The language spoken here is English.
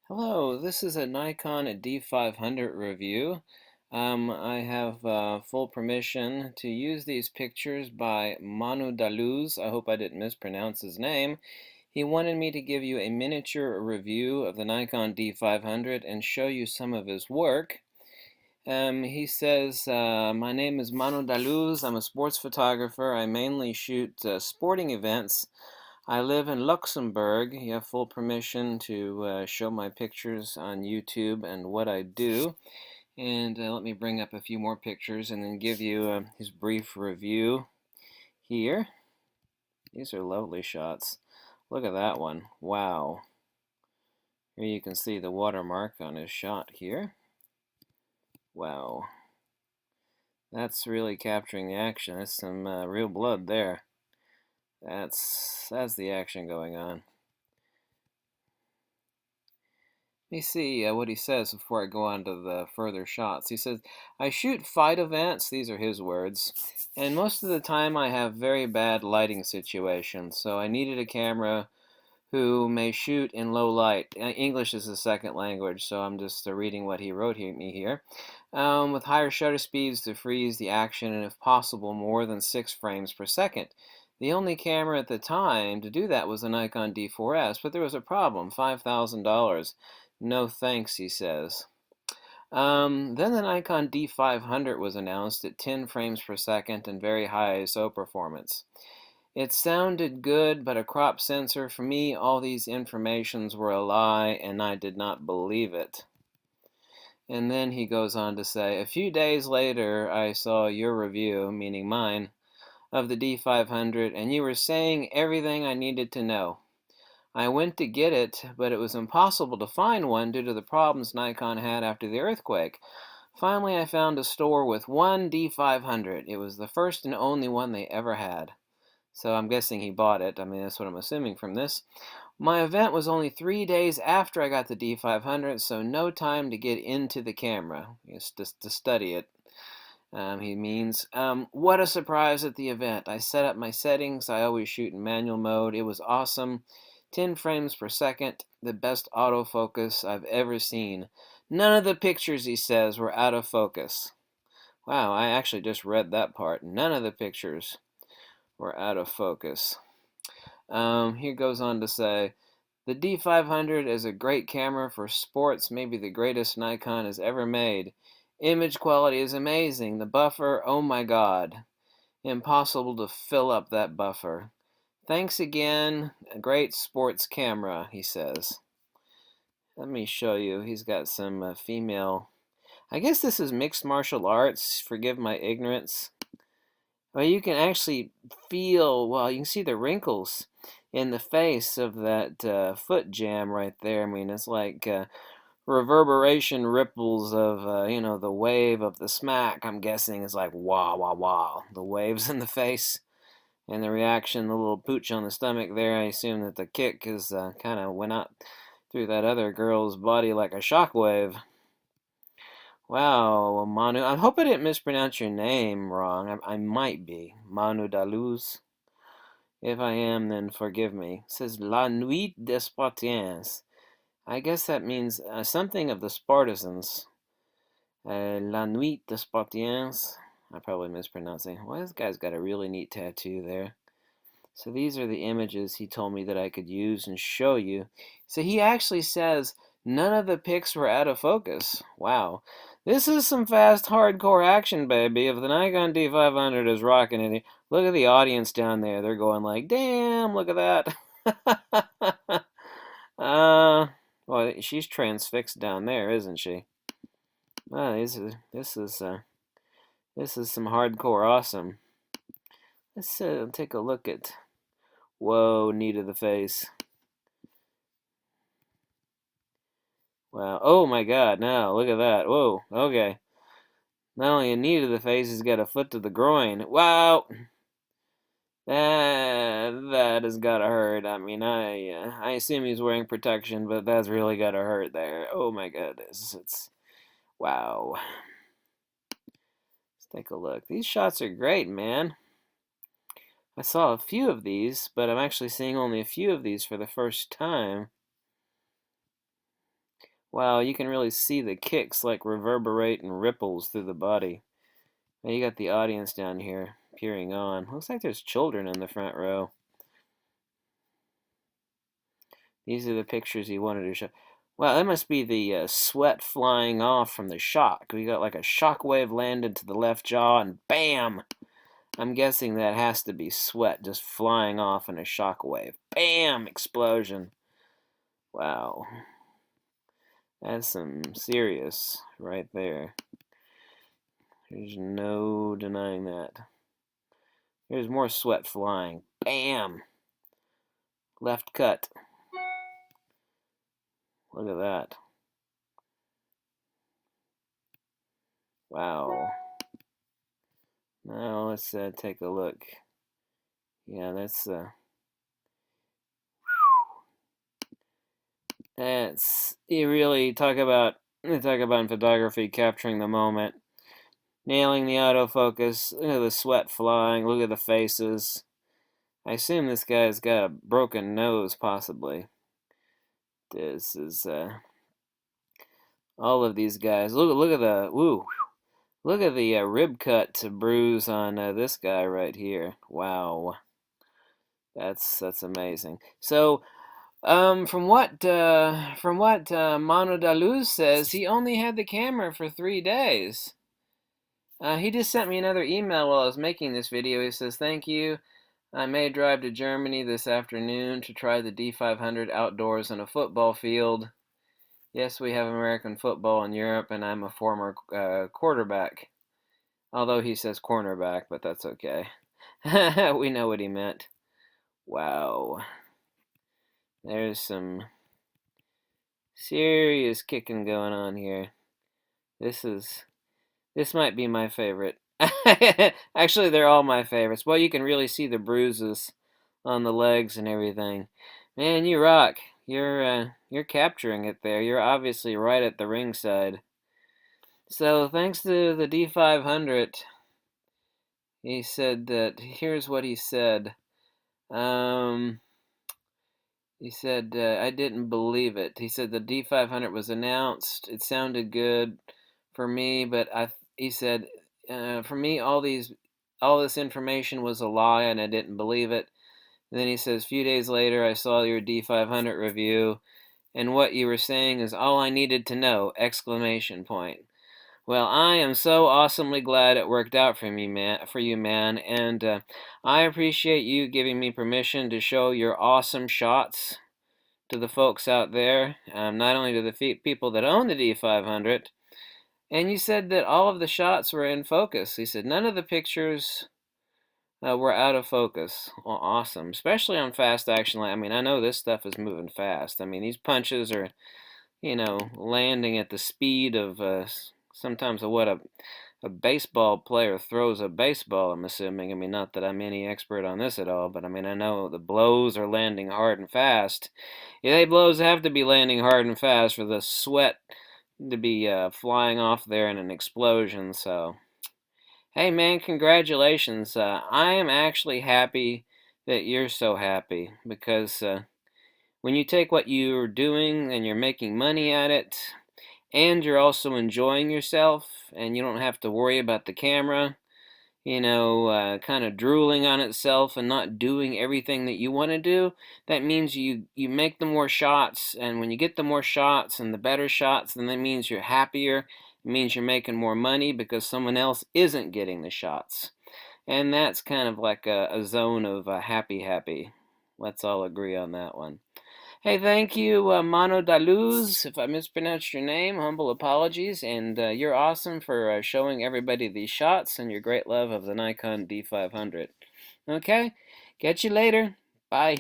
Hello, this is a Nikon D500 review. I have full permission to use these pictures by Manu. I hope I didn't mispronounce his name. He wanted me to give you a miniature review of the Nikon D500 and show you some of his work. He says, my name is Manu. I'm a sports photographer. I mainly shoot sporting events. I live in Luxembourg. You have full permission to show my pictures on YouTube and what I do. And let me bring up a few more pictures and then give you his brief review here. These are lovely shots. Look at that one. Wow. Here you can see the watermark on his shot here. Wow. That's really capturing the action. That's some real blood there. That's the action going on. Let me see what he says before I go on to the further shots. He says, I shoot fight events, these are his words, and most of the time I have very bad lighting situations, so I needed a camera who may shoot in low light. English is a second language, so I'm just reading what he wrote me here. With higher shutter speeds to freeze the action, and if possible, more than 6 frames per second. The only camera at the time to do that was the Nikon D4S, but there was a problem, $5,000. No thanks, he says. Then the Nikon D500 was announced at 10 frames per second and very high ISO performance. It sounded good, but a crop sensor, for me, all these informations were a lie, and I did not believe it. And then he goes on to say, a few days later, I saw your review, meaning mine, of the D500, and you were saying everything I needed to know. I went to get it, but it was impossible to find one due to the problems Nikon had after the earthquake. Finally, I found a store with one D500. It was the first and only one they ever had. So I'm guessing he bought it. I mean, that's what I'm assuming from this. My event was only 3 days after I got the D500, so no time to get into the camera, just to study it. He means, what a surprise at the event. I set up my settings. I always shoot in manual mode. It was awesome. 10 frames per second, the best autofocus I've ever seen. None of the pictures, he says, were out of focus. Wow, I actually just read that part. None of the pictures were out of focus. He goes on to say, the D500 is a great camera for sports, maybe the greatest Nikon has ever made. Image quality is amazing. The buffer, oh my god. Impossible to fill up that buffer. Thanks again. A great sports camera, he says. Let me show you. He's got some female. I guess this is mixed martial arts. Forgive my ignorance. Well, you can actually feel, well, you can see the wrinkles in the face of that foot jam right there. I mean, it's like reverberation ripples of, the wave of the smack. I'm guessing is like wah, wah, wah. The waves in the face and the reaction, the little pooch on the stomach there. I assume that the kick is kind of went out through that other girl's body like a shockwave. Wow, Manu. I hope I didn't mispronounce your name wrong. I might be. Manu Daluz. If I am, then forgive me. It says La Nuit des Spartians. I guess that means something of the Spartans. La Nuit des Spartians. I'm probably mispronouncing. Well, this guy's got a really neat tattoo there. So these are the images he told me that I could use and show you. So he actually says none of the pics were out of focus. Wow. This is some fast, hardcore action, baby. If the Nikon D500 is rocking it, look at the audience down there. They're going like, damn, look at that. Well, she's transfixed down there, isn't she? Wow, this is some hardcore awesome. Let's take a look at. Whoa, knee to the face. Wow. Oh my God. Now look at that. Whoa. Okay. Not only a knee to the face, he's got a foot to the groin. Wow. That has gotta hurt. I mean, I assume he's wearing protection, but that's really gotta hurt there. Oh my goodness. It's wow. Let's take a look. These shots are great, man. I saw a few of these, but I'm actually seeing only a few of these for the first time. Wow, you can really see the kicks like reverberate and ripples through the body. Now you got the audience down here peering on. Looks like there's children in the front row. These are the pictures he wanted to show. Wow, that must be the sweat flying off from the shock. We got like a shock wave landed to the left jaw and bam! I'm guessing that has to be sweat just flying off in a shock wave. Bam! Explosion. Wow. That's some serious right there. There's no denying that. There's more sweat flying. Bam! Left cut. Look at that. Wow. Now let's take a look. Yeah, that's you really talk about in photography capturing the moment, nailing the autofocus. Look at the sweat flying. Look at the faces. I assume this guy's got a broken nose, possibly. This is all of these guys. Look at the woo. Look at the rib cut to bruise on this guy right here. Wow, that's amazing. So, from what Manu Daluz says, he only had the camera for 3 days. He just sent me another email while I was making this video. He says, "Thank you. I may drive to Germany this afternoon to try the D500 outdoors on a football field. Yes, we have American football in Europe, and I'm a former quarterback." Although he says cornerback, but that's okay. We know what he meant. Wow. There's some serious kicking going on here. This might be my favorite. Actually, they're all my favorites. Well, you can really see the bruises on the legs and everything. Man, you rock. You're capturing it there. You're obviously right at the ringside. So, thanks to the D500, he said that, here's what he said. He said, I didn't believe it. He said the D500 was announced. It sounded good for me, but he said, for me, all this information was a lie, and I didn't believe it. And then he says, a few days later, I saw your D500 review, and what you were saying is all I needed to know! Exclamation point. Well, I am so awesomely glad it worked out for me, man, and I appreciate you giving me permission to show your awesome shots to the folks out there, not only to the people that own the D500. And you said that all of the shots were in focus. He said none of the pictures were out of focus. Well, awesome, especially on fast action. I mean, I know this stuff is moving fast. I mean, these punches are, landing at the speed of sometimes of what a baseball player throws a baseball, I'm assuming. I mean, not that I'm any expert on this at all, but I mean, I know the blows are landing hard and fast. Yeah, they blows have to be landing hard and fast for the sweat to be flying off there in an explosion. So, hey man, congratulations. I am actually happy that you're so happy, because when you take what you're doing and you're making money at it, and you're also enjoying yourself, and you don't have to worry about the camera, kind of drooling on itself and not doing everything that you want to do, that means you make the more shots, and when you get the more shots and the better shots, then that means you're happier. It means you're making more money because someone else isn't getting the shots. And that's kind of like a zone of happy. Let's all agree on that one. Hey, thank you, Mano Daluz. If I mispronounced your name, humble apologies. And you're awesome for showing everybody these shots and your great love of the Nikon D500. Okay, catch you later. Bye.